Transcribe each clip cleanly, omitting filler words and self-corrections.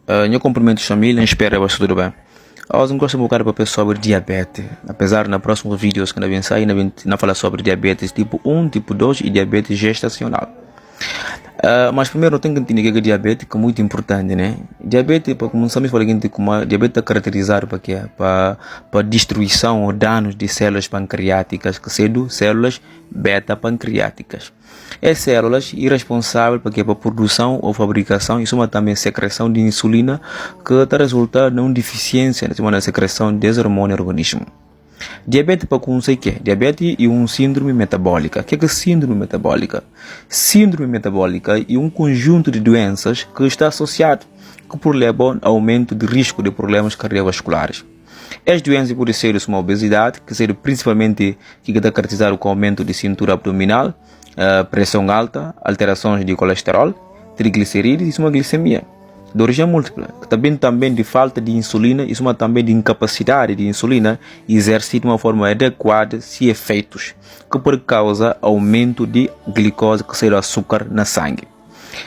Eu cumprimento a família, espero que tudo bem. Hoje eu gosto de falar para sobre diabetes. Apesar na próximos vídeos que nós sair, nós falar sobre diabetes tipo 1, tipo 2 e diabetes gestacional. Mas primeiro eu tenho que entender que diabetes é muito importante, né? Diabetes, para começar a falar como diabetes é caracterizado para quê? Para destruição ou danos de células pancreáticas, que são células beta-pancreáticas. As células irresponsáveis para a produção ou fabricação e suma também secreção de insulina, que está resultando em deficiência na secreção desse hormônio no organismo. Diabetes para com sei que diabetes é um síndrome metabólica. O que é síndrome metabólica? Síndrome metabólica é um conjunto de doenças que está associado que levam ao aumento de risco de problemas cardiovasculares. As doenças podem ser uma obesidade, que seja principalmente que está caracterizado com aumento de cintura abdominal, pressão alta, alterações de colesterol, triglicerídeos e uma glicemia. De origem múltipla, também de falta de insulina e também de incapacidade de insulina exercer de uma forma adequada se efeitos, que por causa aumento de glicose, que será açúcar na sangue.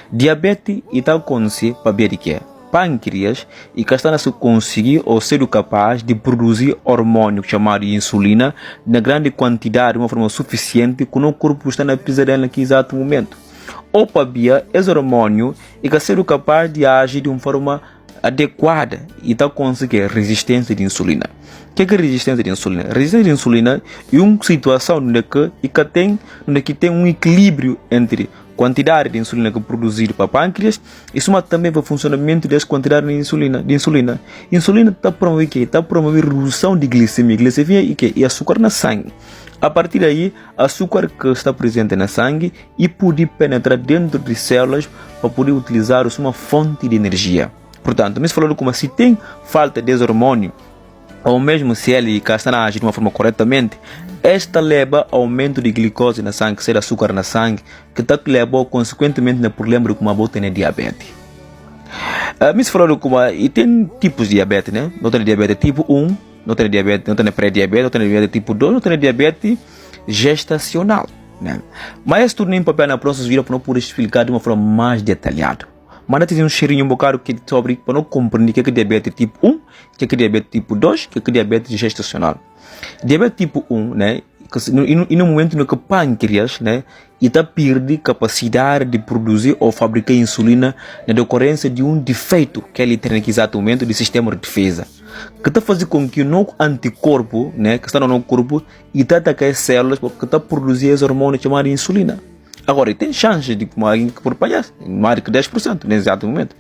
Diabetes e tal acontecer para ver que é pâncreas e que está a conseguir ou ser capaz de produzir hormônio chamado insulina na grande quantidade, de uma forma suficiente, que o corpo está na pisa dela naquele exato momento. Ou para esse hormônio e que ser capaz de agir de uma forma adequada e tal conseguir resistência de insulina. O que é resistência de insulina? Resistência de insulina é uma situação onde tem um equilíbrio entre quantidade de insulina que é produzida para o pâncreas e soma também para o funcionamento das quantidades de insulina. Insulina está promover redução de glicemia. Glicemia e açúcar na sangue. A partir daí, açúcar que está presente na sangue e pode penetrar dentro de células para poder utilizar uma fonte de energia. Portanto, me falando como se tem falta de hormônio, ou mesmo se ele está a agir de uma forma corretamente, esta leva ao aumento de glicose na sangue, ser açúcar na sangue, que está leva consequentemente no problema de como a boa tem diabetes. Me falando como e tem tipos de diabetes, né? Não tem diabetes tipo 1, não tem diabetes, não tem pré-diabetes, não tem diabetes tipo 2, não tem diabetes gestacional, né? Mas tudo nem papel na próxima vídeo para não poder explicar de uma forma mais detalhada. Mas não tem um cheirinho um bocado que sobre para não compreender que é diabetes tipo 1, que é diabetes tipo 2, que é diabetes gestacional. Diabetes tipo 1, né? E no momento no que o pâncreas, né, está perde capacidade de produzir ou fabricar insulina na decorrência de um defeito que ele tem naquele exato momento do sistema de defesa, que está fazendo com que o nosso anticorpo, né, que está no nosso corpo, e está atacar as células porque está produzindo esse hormônio chamado insulina. Agora, tem chance de por palhaço, mais de 10% nesse exato momento.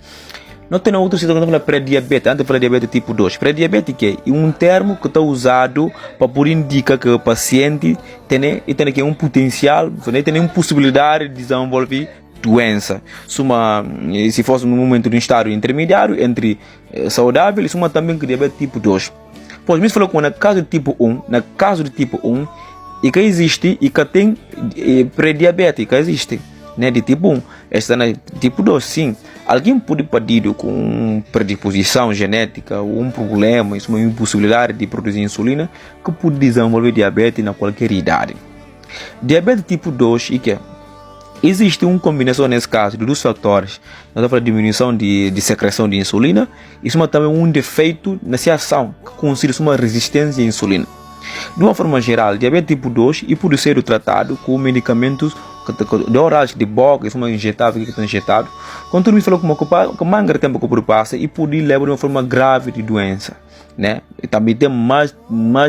Não tem outra situação para pré-diabetes, antes para diabetes tipo 2. Pré-diabetes é um termo que está usado para poder indicar que o paciente tem um potencial, tem uma possibilidade de desenvolver doença. Se fosse no momento de um estado intermediário entre saudável e também que diabetes tipo 2. Pois me falou que no caso de tipo 1, e que existe e que tem pré-diabetes, que existe, né, de tipo 1. Esta é tipo 2, sim. Alguém pode pedir com predisposição genética ou um problema, uma impossibilidade de produzir insulina, que pode desenvolver diabetes na qualquer idade. Diabetes tipo 2 e que existe uma combinação nesse caso de dois fatores. Nós estamos falando de diminuição de secreção de insulina e também um defeito nessa ação que consiste uma resistência à insulina. De uma forma geral, diabetes tipo 2 e pode ser tratado com medicamentos de orais de boca, isso é injetável, que está injetado. Quando tu me falou que manga tempo que passa e pode levar de uma forma grave de doença, né? E também tem mais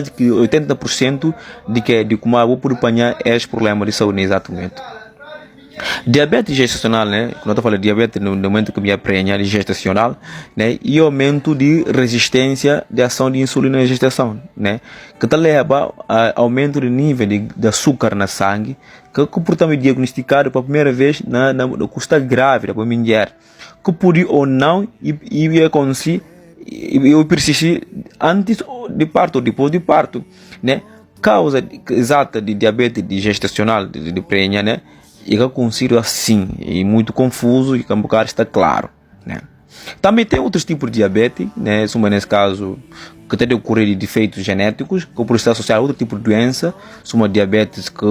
de 80% de como eu vou poder apanhar esse problema de saúde nesse exato momento. Diabetes gestacional, né? Quando eu estou falando de diabetes no momento que me aprenha de gestacional, né? E aumento de resistência de ação de insulina na gestação, né? Que leva a aumento do nível de açúcar na sangue, que portanto é diagnosticado pela primeira vez na custa grávida para a mulher, que pode ou não e acontecer e persistir antes de parto ou depois de parto, né? Causa exata de diabetes gestacional de prenha, né? E que eu considero assim, e muito confuso, e que um bocado está claro, né? Também tem outros tipos de diabetes, né? Nesse caso, que tem decorrer de defeitos genéticos, que por estar associado a outro tipo de doença, uma diabetes que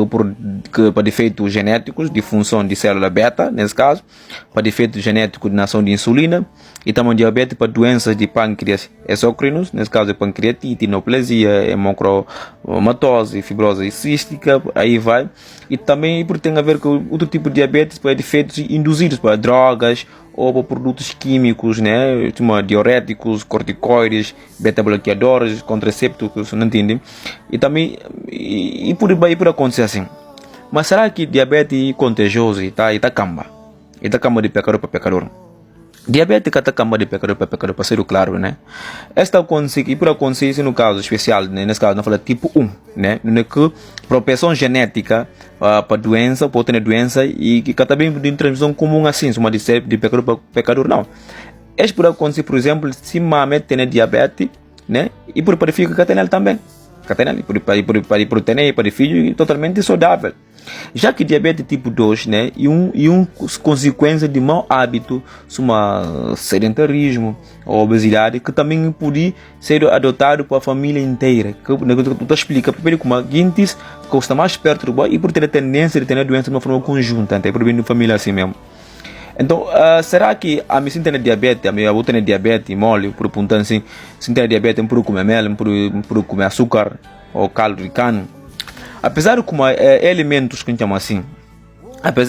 para defeitos genéticos de função de célula beta, nesse caso, para defeitos genéticos de nação de insulina, e também diabetes para doenças de pâncreas exócrinos, nesse caso é pancreatite, neoplasia, hemocromatose, fibrose cística, aí vai. E também tem a ver com outro tipo de diabetes para defeitos induzidos para drogas ou para produtos químicos, né, como diuréticos, corticoides, beta-bloqueadores, contraceptivos, não entendem? E também e por acontecer assim. Mas será que diabetes é contagioso e tá camba? E tá camba de pecador para pecador? Diabetes está camba de pecador para ser claro, né? Esta acontece, e por acontecer no caso especial, né? Nesse caso, não fala tipo 1, né? No que propensão genética para doença, pode ter doença e que também de transmissão comum assim, uma de pecador para pecador, não. Este por acontecer, por exemplo, se mame tem diabetes, né? E por fica que tem ele também. Que tem ele, por ter para filho totalmente saudável. Já que diabetes tipo 2, né, e consequência de mau hábito, como sedentarismo ou obesidade, que também pode ser adotado para a família inteira. Que tu explica primeiro como a guintes, que está mais perto do boi e por ter a tendência de ter a doença de uma forma conjunta, até por vir de família assim mesmo. Então, será que a minha tem diabetes, a minha outra tem diabetes, mole, por ponto assim, se tem diabetes, por comer mel, por comer açúcar ou caldo de cano? Apesar de como elementos que a gente chama assim,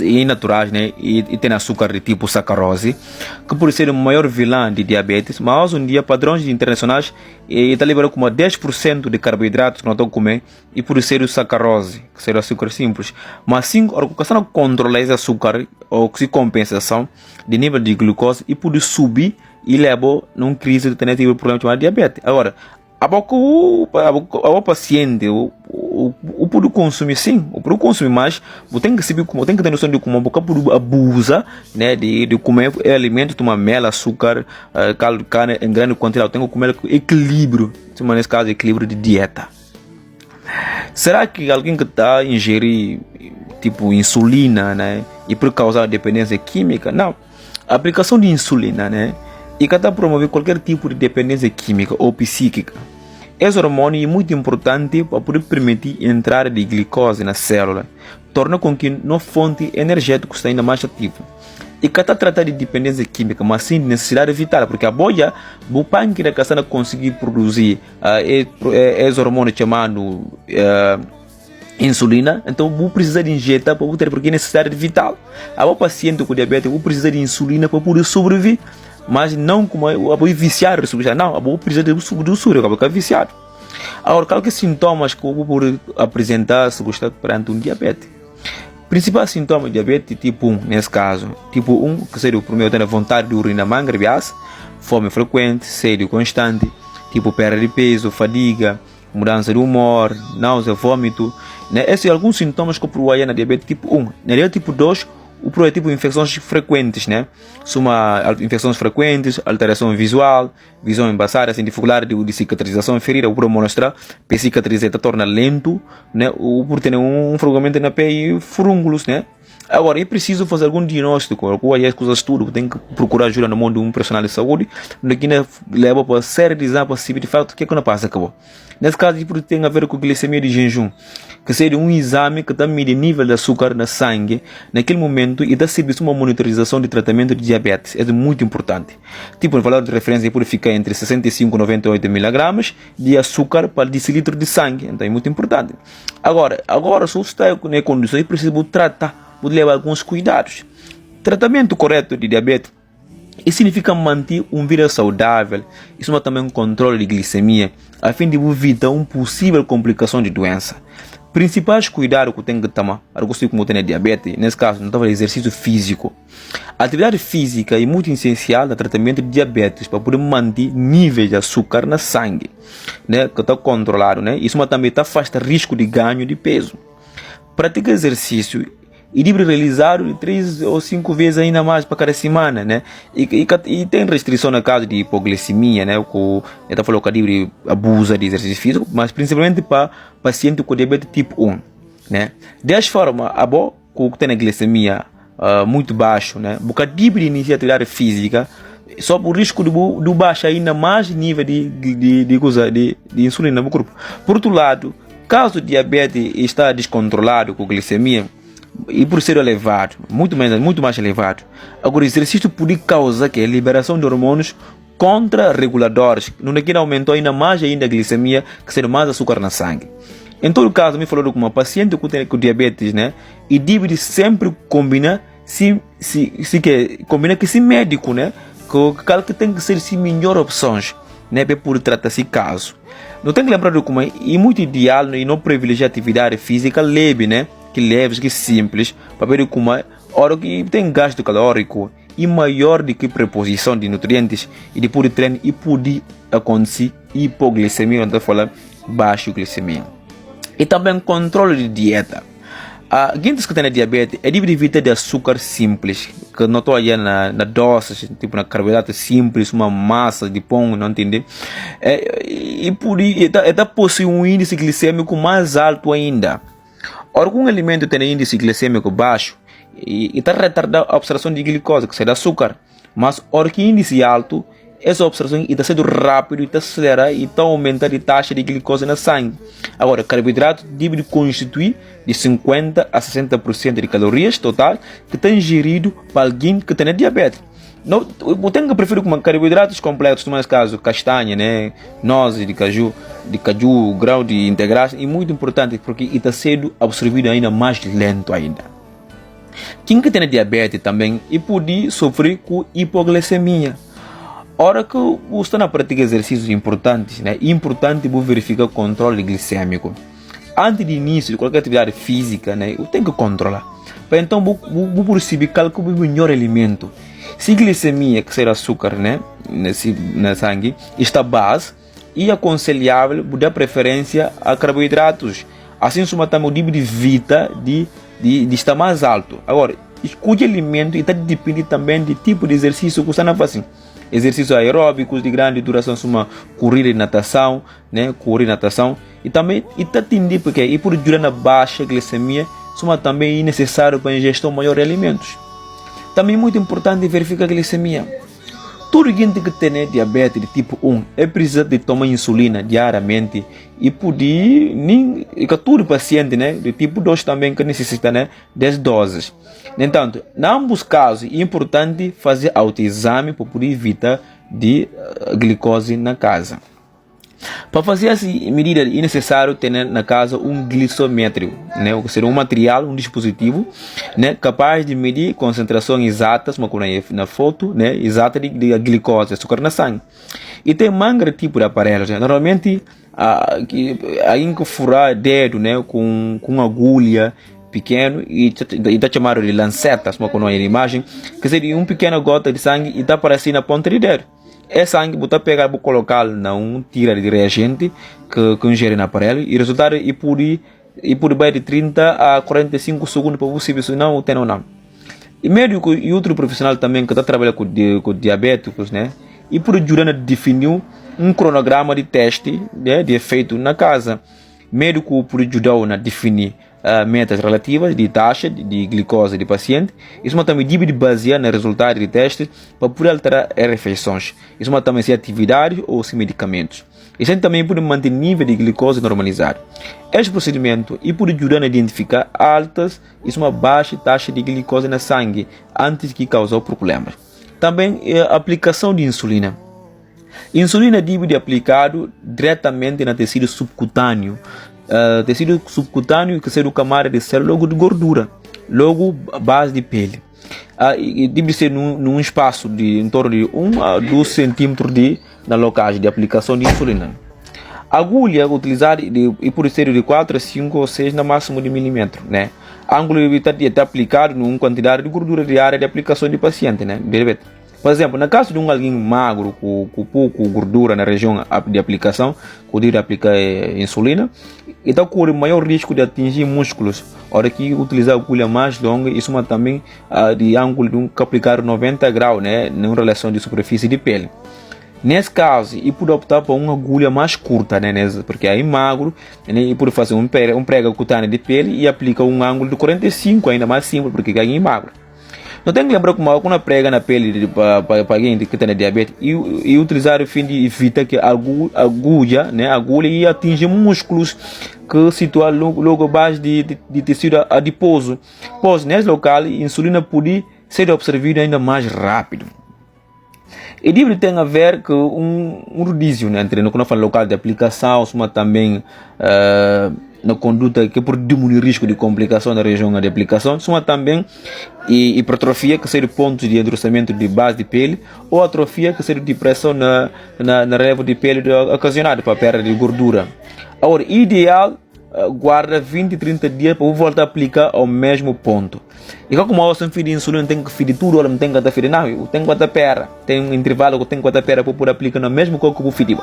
e naturais, né, e tem açúcar de tipo sacarose, que por ser o maior vilão de diabetes, mas hoje em dia padrões internacionais está liberando como 10% de carboidratos que nós estamos a comer e por ser o sacarose, que seria o açúcar simples. Mas sim, a questão de controlar esse açúcar ou se compensação de nível de glucose e por subir e leva numa crise de ter problema chamado diabetes. Agora, o paciente, o pode consumir sim, o pode consumir, mas tem que saber como, tem que ter noção de como a boca abusa, né, de comer alimentos, tomar mel, açúcar, caldo de carne em grande quantidade, tem que comer equilíbrio, nesse caso equilíbrio de dieta. Será que alguém que está a ingerir tipo insulina, né, e por causar dependência química? Não, a aplicação de insulina, né, e que está a promover qualquer tipo de dependência química ou psíquica. Esse hormônio é muito importante para poder permitir a entrada de glicose na célula, torna com que a fonte energética esteja ainda mais ativa. E que está a tratar de dependência química, mas sim de necessidade vital, porque a boia, o pâncreas que está a conseguir produzir esse hormônio chamado insulina, então vou precisar de injetar para poder, porque é necessidade vital. O paciente com diabetes vou precisar de insulina para poder sobreviver. Mas não como eu vou viciar, não, eu vou precisar de subdúcio, eu vou ficar viciado. Agora, quais sintomas que eu vou apresentar se gostar perante um diabetes? Principais sintomas de diabetes tipo 1, nesse caso. Tipo 1, que seria o primeiro, ter vontade de urinar mangravias, fome frequente, sede constante, tipo perda de peso, fadiga, mudança de humor, náusea, vômito. Né? Esses são alguns sintomas que eu provo na diabetes tipo 1. Na diabetes tipo 2, o problema é tipo infecções frequentes, né? Suma infecções frequentes, alteração visual, visão embaçada, sem dificuldade de cicatrização ferida, o problema mostrar, a cicatrização torna lento, né? O por ter um fragmento na pele e furúnculos, né? Agora, é preciso fazer algum diagnóstico, algumas coisas tudo, tem que procurar ajuda no mundo de um profissional de saúde, que leva para série de exames possíveis de fato, o que é que não passa, acabou. Nesse caso, tem a ver com glicemia de jejum, que seria um exame que está medindo o nível de açúcar no sangue naquele momento e dá serviço a uma monitorização de tratamento de diabetes. É muito importante. Tipo, o valor de referência pode ficar entre 65 e 98 mg de açúcar para decilitro de sangue. Então é muito importante. Agora se você está em condições, precisa tratar, pode levar alguns cuidados. Tratamento correto de diabetes. Isso significa manter uma vida saudável. Isso é também um controle de glicemia, a fim de evitar uma possível complicação de doença. Principais cuidados que tem que tomar, como tem diabetes, nesse caso, não estava exercício físico. A atividade física é muito essencial no tratamento de diabetes para poder manter níveis de açúcar no sangue, né, que está controlado, né? Isso também afasta risco de ganho de peso. Pratica exercício e deve realizar 3 ou 5 vezes ainda mais para cada semana, né? E tem restrição no caso de hipoglicemia, né? Que está falando que deve abusa de exercício físico, mas principalmente para paciente com diabetes tipo 1, né? Dessa forma, a boa que tem a glicemia muito baixo, né? Porque deve iniciar a atividade física sob o risco de baixar ainda mais nível de insulina no corpo. Por outro lado, caso o diabetes está descontrolado com glicemia, e por ser elevado, muito mais elevado, agora o exercício pode causar que a liberação de hormônios contra-reguladores, não é que aumentou ainda mais a glicemia, que ser mais açúcar na sangue. Em todo caso, me falou com uma paciente com diabetes, né? E deve sempre combinar combina que se médico, né? Que tem que ser melhor opções, né? Para poder tratar esse caso. Não tem que lembrar de como é muito ideal e não privilegiar atividade física leve, né? Que leves, que simples, para ver como é hora que tem gasto calórico e maior do que preposição de nutrientes e depois de treino e pode acontecer hipoglicemia, onde fala baixa glicemia. E também controle de dieta. Gente que tem diabetes é de evitar de açúcar simples, que não estou aí na doce, tipo na carboidrato simples, uma massa de pão, não entende? E por isso possui um índice glicêmico mais alto ainda. Ora, um alimento tem índice glicêmico baixo e está retardando a absorção de glicose, que é açúcar. Mas, ora que índice alto, essa absorção está sendo rápido, está acelerando e está aumentando a taxa de glicose na sangue. Agora, carboidrato deve constituir de 50% a 60% de calorias total que está ingerido para alguém que tem diabetes. Não, eu tenho que preferir com carboidratos complexos, no mais caso, castanha, né, nozes de caju, grão de integração, e muito importante porque está sendo absorvido ainda mais lento ainda. Quem que tem diabetes também e pode sofrer com hipoglicemia. Ora que você está na prática de exercícios importantes, né, importante você verificar o controle glicêmico. Antes do início de qualquer atividade física, né, eu tenho que controlar. Para então, vou perceber qual é o melhor alimento. Se glicemia, que será açúcar, né, na sangue, está baixa, é aconselhável dar preferência a carboidratos. Assim, o nível de vida de estar mais alto. Agora, escolhe alimento e depende também do tipo de exercício que você está fazendo. Exercícios aeróbicos de grande duração, corrida e natação, né, e também está atendendo porque e por ajudar na baixa glicemia, também é necessário para a ingestão maior de alimentos. Também é muito importante verificar a glicemia. Todo gente que tem diabetes de tipo 1 é preciso de tomar insulina diariamente e poder nem todo paciente, né, de tipo 2 também que necessita, né, 10 doses. No entanto, em ambos os casos é importante fazer autoexame para poder evitar de glicose na casa. Para fazer essa medida é necessário ter na casa um glicômetro, né, ou seja, um material, um dispositivo, né, capaz de medir concentrações exatas, como na foto, né, exata de glicose, açúcar na sangue. E tem manga tipo de aparelhos, né? Normalmente aí que furar dedo, né, com uma agulha pequeno e está chamado de lancetas, como na imagem, que seria uma pequena gota de sangue e está aparecendo na ponta de dedo. É sangue, você pegar e colocar na tira de reagente que ingere no aparelho e o resultado é por de 30 a 45 segundos para você ver se não tem ou não. E médico e outro profissional também que está trabalhando com diabéticos, né? E por ajudar a definir um cronograma de teste, né, de efeito na casa. Médico por ajudar a definir metas relativas de taxa de glicose do paciente. Isso também deve basear no resultado de teste para poder alterar as refeições. Isso também se atividades ou se medicamentos. Isso também pode manter o nível de glicose normalizado. Este procedimento pode ajudar a identificar altas e uma baixa taxa de glicose na sangue antes que causar problemas. Também a aplicação de insulina. Insulina deve ser aplicado diretamente no tecido subcutâneo. Tecido subcutâneo que será camada de célula de gordura, logo base de pele. E deve ser num espaço de em torno de 1 a 2 centímetros na locagem de aplicação de insulina. Agulha utilizada e por ser de 4 a 5 ou 6 no máximo de milímetro, né? Ângulo deve estar aplicado numa quantidade de gordura diária de aplicação de paciente, né? Por exemplo, no caso de alguém magro com pouco gordura na região de aplicação, poder aplicar insulina, então corre maior risco de atingir músculos. Hora que utilizar a agulha mais longa, isso também de ângulo de aplicar 90 graus, né, em relação de superfície de pele. Nesse caso, e pode optar por uma agulha mais curta, né, porque aí magro, né, e pode fazer um prego cutâneo de pele e aplica um ângulo de 45, ainda mais simples, porque aí é magro. Não tem que lembrar que uma prega na pele para alguém que tem diabetes e utilizar o fim de evitar que a agulha, né, ia atingir músculos que situam logo abaixo de tecido adiposo. Pois, nesse local, a insulina pode ser absorvida ainda mais rápido. E livre tem a ver com um rodízio, né, entre quando fala local de aplicação, mas também na conduta que por diminuir o risco de complicação na região de aplicação, mas também hipertrofia, que seria pontos de endurecimento de base de pele, ou atrofia, que seria depressão na relevo de pele ocasionada para perda de gordura. Agora, ideal, guarda 20 a 30 dias para voltar a aplicar ao mesmo ponto. E como eu sem de insulina, tem que ferir tudo, não tem que ferir não, tem que pera, tem um intervalo que tem que pera para poder aplicar no mesmo corpo que o ferir.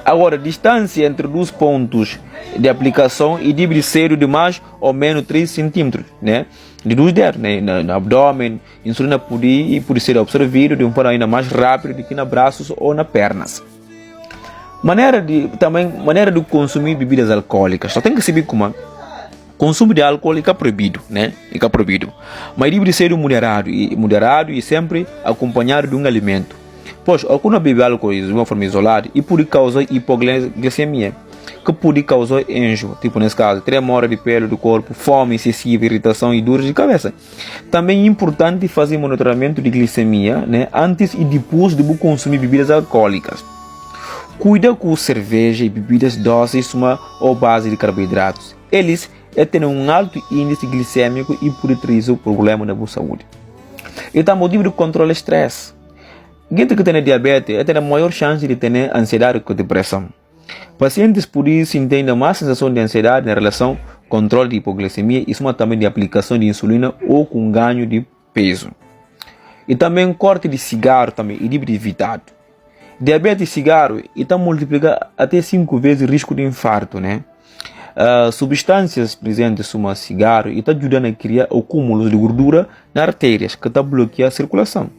Agora, distância entre os pontos de aplicação e deve ser de mais ou menos 3 centímetros, né? De dois dedos, né? No abdômen, insulina pode ser absorvida de forma ainda mais rápida do que nos braços ou nas pernas. Maneira de consumir bebidas alcoólicas. Só tem que saber como consumo de álcool é proibido, né? É proibido. Mas deve ser moderado e sempre acompanhado de um alimento. Pois, quando bebe álcool de uma forma isolada, e pode causar hipoglicemia, que pode causar enjoo, tipo nesse caso, tremor de pele do corpo, fome excessiva, irritação e dores de cabeça. Também é importante fazer monitoramento de glicemia, né? Antes e depois de consumir bebidas alcoólicas. Cuida com cerveja e bebidas doces ou base de carboidratos. Eles têm um alto índice glicêmico e podem trazer problema na saúde. E também motivo de controle do estresse. Gente que tem diabetes tem a maior chance de ter ansiedade com depressão. Pacientes podem sentir ainda mais sensação de ansiedade em relação ao controle de hipoglicemia e também de aplicação de insulina ou com ganho de peso. E também corte de cigarro também e deve evitado. Diabetes e cigarro multiplica até 5 vezes o risco de infarto, né? Substâncias presentes no cigarro está ajudando a criar acúmulos de gordura nas artérias, que está bloqueando a circulação.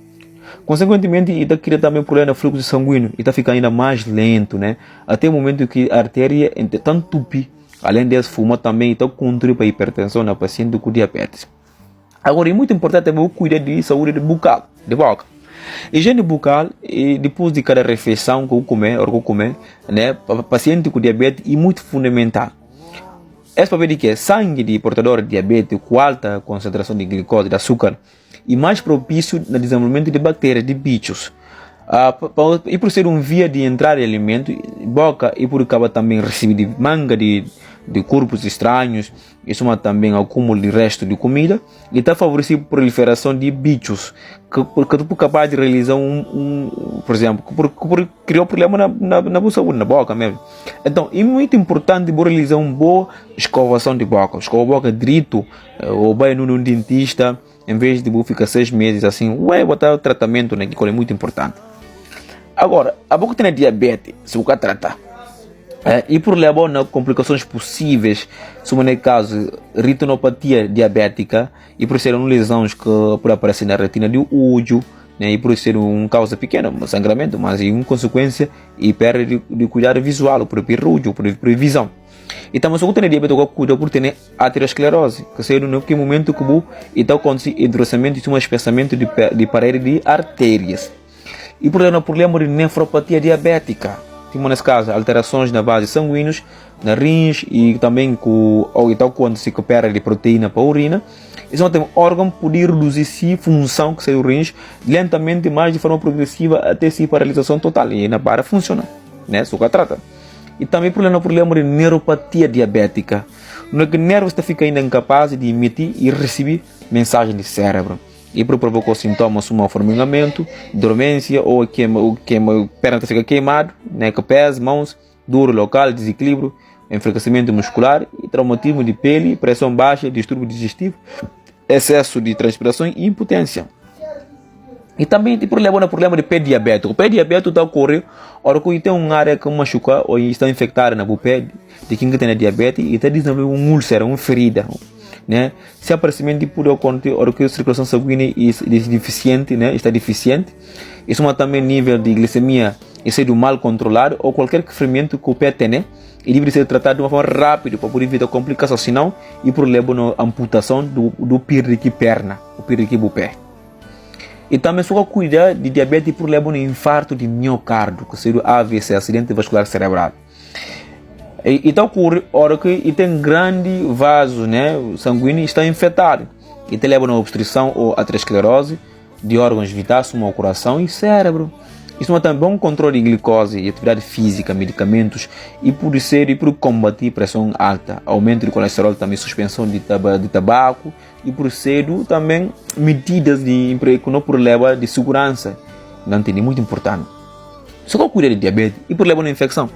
Consequentemente, está criando também problema no fluxo sanguíneo e está ficando ainda mais lento, né? Até o momento que a artéria está entupida. Além disso, fumar também está contribui para a hipertensão na paciente com diabetes. Agora, é muito importante também cuidar de saúde de boca. Higiene bucal, e depois de cada refeição que eu comer, né, para paciente com diabetes é muito fundamental. É para ver que sangue de portador de diabetes com alta concentração de glicose, de açúcar, é mais propício no desenvolvimento de bactérias, de bichos. E por ser via de entrada de alimento, boca e por acabar também receber de manga de corpos estranhos, isso também acúmulo de resto de comida, e está favorecendo a proliferação de bichos, que é capaz de realizar por exemplo, que criar problema na saúde, na boca mesmo. Então, é muito importante realizar uma boa escovação de boca. Escova a boca direito, ou vai num dentista, em vez de ficar 6 meses assim, botar o tratamento, né, que é muito importante. Agora, a boca tem diabetes, se você tratar. E por levar a complicações possíveis, como no caso retinopatia diabética, e por ser lesões que podem aparecer na retina do olho, né, e por ser causa pequena, um sangramento, mas em consequência e perda de cuidado visual, por olho, por visão. E também se você tem diabetes, cuida por ter aterosclerose, que seria no momento que está acontecendo endurecimento e um espessamento de parede de artérias. E por problema de nefropatia diabética. Tipo, nesse caso, alterações na base sanguíneos, na rins e também quando se recupera de proteína para a urina. Isso tem um órgão poder reduzir a função que seria o rins lentamente, mas de forma progressiva até se paralisação total e na para funcionar, né? Isso que trata. E também problema de neuropatia diabética, no que o nervo está ficando incapaz de emitir e receber mensagem do cérebro. E provocou sintomas como formigamento, dormência ou perna fica queimado, né, que pés, mãos, dor local, desequilíbrio, enfraquecimento muscular, e traumatismo de pele, pressão baixa, distúrbio digestivo, excesso de transpiração e impotência. E também tem problema de pé diabético. O pé diabético está ocorrendo hora que tem uma área que machuca ou está infectada na pé de quem tem diabetes e está desenvolvendo uma úlcera, uma ferida. Né? Se aparecimento pode acontecer hora que a circulação sanguínea está deficiente, isso também nível de glicemia é mal controlado ou qualquer ferimento que o pé tem, né? E deve ser tratado de uma forma rápida para poder evitar complicações, senão e problema na amputação do pierre de perna, o pierre de pé. E também só cuidar de diabetes por levar um infarto de miocárdio, que seria AVC, acidente vascular cerebral. Então ocorre hora que tem grande vaso, né, sanguíneo está infectado. E te leva a uma obstrução ou aterosclerose de órgãos vitais, como o coração e cérebro. Isso é também um controle de glicose e atividade física, medicamentos e por combater pressão alta, aumento de colesterol, também suspensão de tabaco e por ser também medidas de problema de segurança. Não tem muito importante. Só que cuidar de diabetes e por levar uma infecção.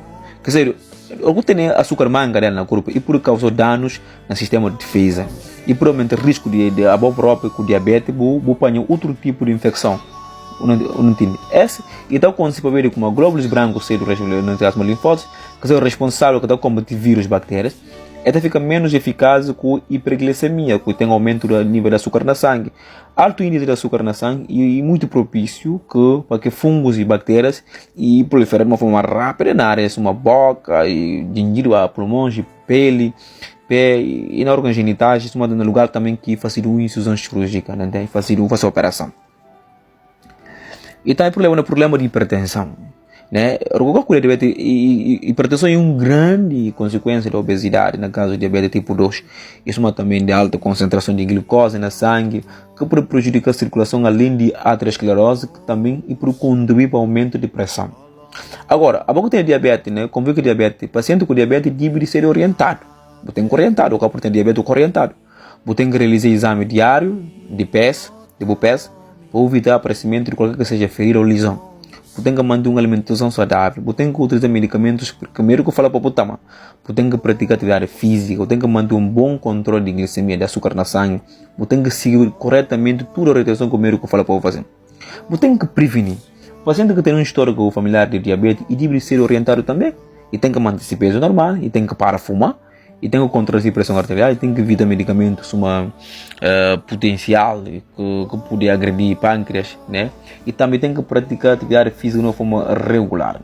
Quer dizer, eu tenho açúcar manga dela no corpo e por causar danos no sistema de defesa e por aumentar o risco de a própria com diabetes, vou apanhar outro tipo de infecção. Não entende? Esse então quando se pode ver como glóbulos brancos ser o linfócitos, que são responsáveis por combater vírus, bactérias, ela fica menos eficaz com hiperglicemia, que tem aumento do nível de açúcar no sangue, alto índice de açúcar no sangue e muito propício para que fungos e bactérias e proliferem de uma forma rápida na área, uma boca, e gengiva, pulmões, pele, pé e na órgãos genitais, isso é um lugar também que faz uma incisão cirúrgica, né? Faz uma operação. E também problema de hipertensão, né? Hipertensão é uma grande consequência da obesidade, no caso de diabetes tipo 2. Isso é também de alta concentração de glicose no sangue, que pode prejudicar a circulação, além de aterosclerose, que também e pode contribuir para o aumento de pressão. Agora, a pouco tem diabetes, né? Convém que diabetes, paciente com diabetes deve ser orientado. Você tem que orientado, o que tem diabetes orientado. Você tem que realizar exame diário de PES, de BUPES, para evitar o aparecimento de qualquer que seja ferida ou lesão. Você tem que manter uma alimentação saudável. Você tem que utilizar medicamentos, porque o médico fala para você tomar. Você tem que praticar atividade física. Você tem que manter um bom controle de glicemia, de açúcar no sangue. Você tem que seguir corretamente toda a orientação que o médico fala para você fazer. Você tem que prevenir. O paciente que tem um histórico familiar de diabetes e deve ser orientado também. E tem que manter esse peso normal. E tem que parar de fumar. E tem que controlar a pressão arterial, e tem que evitar medicamentos potencial que pode agredir pâncreas, né? E também tem que praticar atividade física de uma forma regular,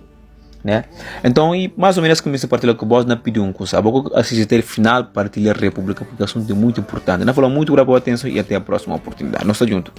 né? Então, e mais ou menos comecei a partilhar com vós na pedir um curso. A pouco assistir final partilhar a República, porque o assunto é muito importante. Não falou muito, obrigado pela atenção e até a próxima oportunidade. Nós estamos juntos.